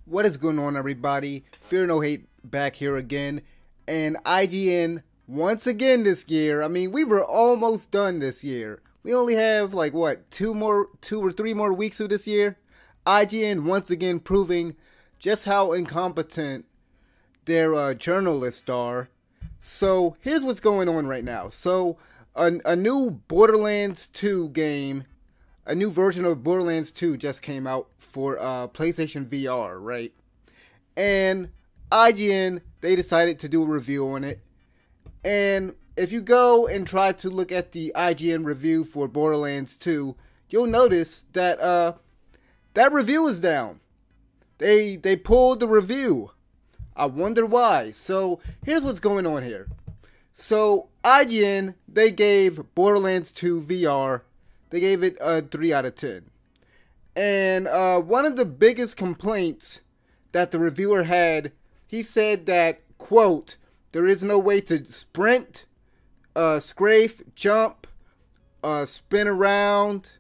What is going on, everybody? Fear No Hate back here again. And IGN once again this year. I mean, we were almost done this year. We only have like what, two or three more weeks of this year. IGN once again proving just how incompetent their journalists are. So here's what's going on right now. So a new Borderlands 2 game, a new version of Borderlands 2 just came out for PlayStation VR, right? And IGN, they decided to do a review on it. And if you go and try to look at the IGN review for Borderlands 2, you'll notice that that review is down. They pulled the review. I wonder why. So here's what's going on here. So IGN, they gave Borderlands 2 VR, they gave it a 3 out of 10. And one of the biggest complaints that the reviewer had, he said that, quote, there is no way to sprint, strafe, jump, spin around,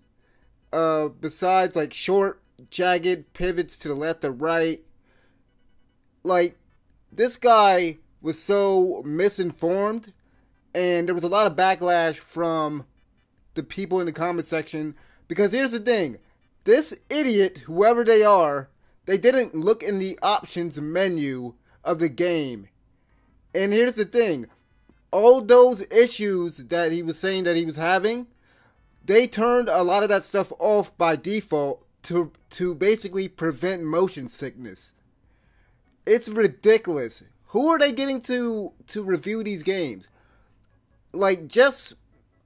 besides like short, jagged pivots to the left or right. Like, this guy was so misinformed, and there was a lot of backlash from the people in the comment section, because here's the thing. This idiot, whoever they are, they didn't look in the options menu of the game. And here's the thing. All those issues that he was saying that he was having, they turned a lot of that stuff off by default to basically prevent motion sickness. It's ridiculous. Who are they getting to review these games? Like, just,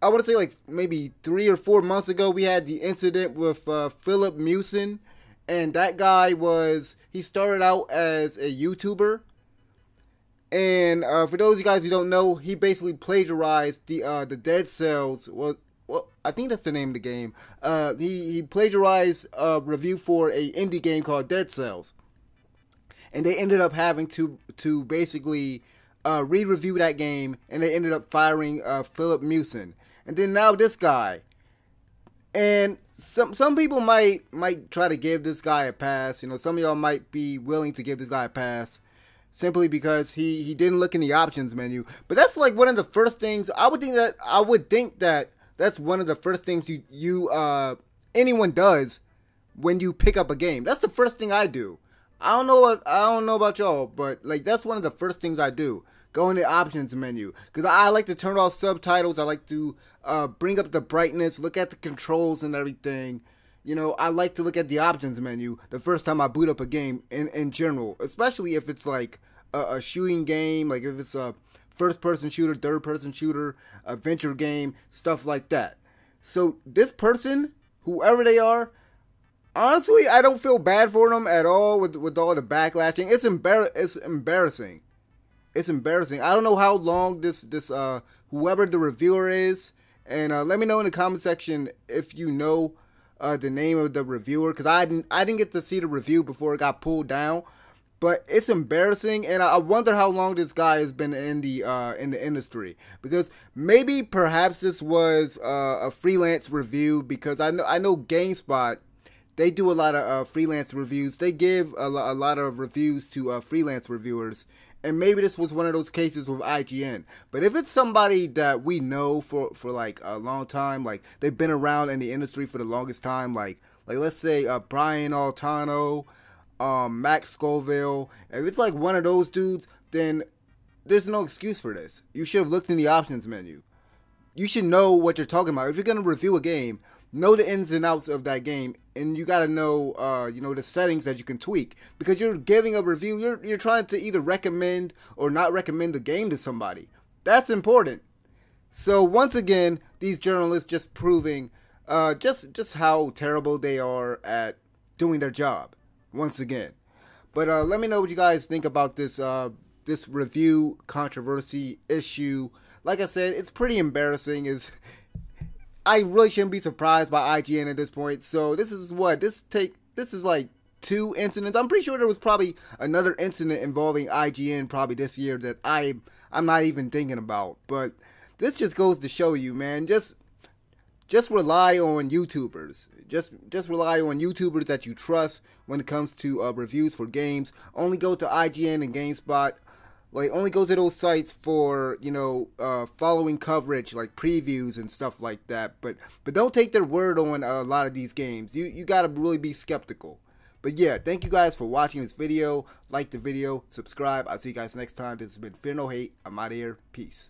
I want to say like maybe 3 or 4 months ago, we had the incident with Philip Musin. And that guy he started out as a YouTuber. And for those of you guys who don't know, he basically plagiarized the Dead Cells. Well, I think that's the name of the game. He plagiarized a review for a indie game called Dead Cells. And they ended up having to basically re-review that game, and they ended up firing Philip Musin. And then now this guy. And some people might try to give this guy a pass. You know, some of y'all might be willing to give this guy a pass simply because he didn't look in the options menu. But that's like one of the first things I would think that that's one of the first things anyone does when you pick up a game. That's the first thing I do. I don't know about y'all, but like that's one of the first things I do. Go in the options menu, because I like to turn off subtitles. I like to bring up the brightness, look at the controls and everything. You know, I like to look at the options menu the first time I boot up a game in general, especially if it's like a shooting game, like if it's a first-person shooter, third-person shooter, adventure game, stuff like that. So this person, whoever they are, honestly, I don't feel bad for them at all with all the backlashing. It's embarrassing. It's embarrassing. I don't know how long this whoever the reviewer is, and let me know in the comment section if you know the name of the reviewer, because I didn't get to see the review before it got pulled down. But it's embarrassing, and I wonder how long this guy has been in the industry, because perhaps this was a freelance review, because I know GameSpot, they do a lot of freelance reviews. They give a lot of reviews to freelance reviewers. And maybe this was one of those cases with IGN. But if it's somebody that we know for like a long time, like they've been around in the industry for the longest time, like let's say Brian Altano, Max Scoville, if it's like one of those dudes, then there's no excuse for this. You should have looked in the options menu. You should know what you're talking about. If you're going to review a game, know the ins and outs of that game, and you got to know, the settings that you can tweak, because you're giving a review. You're trying to either recommend or not recommend the game to somebody. That's important. So once again, these journalists just proving just how terrible they are at doing their job. Once again, but let me know what you guys think about this this review controversy issue. Like I said, it's pretty embarrassing. I really shouldn't be surprised by IGN at this point. So this is like 2 incidents. I'm pretty sure there was probably another incident involving IGN probably this year that I'm not even thinking about. But this just goes to show you, man, just just rely on YouTubers. Just rely on YouTubers that you trust when it comes to reviews for games. Only go to IGN and GameSpot. Like, only go to those sites for, you know, following coverage, like previews and stuff like that. But don't take their word on a lot of these games. You gotta really be skeptical. But yeah, thank you guys for watching this video. Like the video, subscribe. I'll see you guys next time. This has been Fear No Hate. I'm out of here. Peace.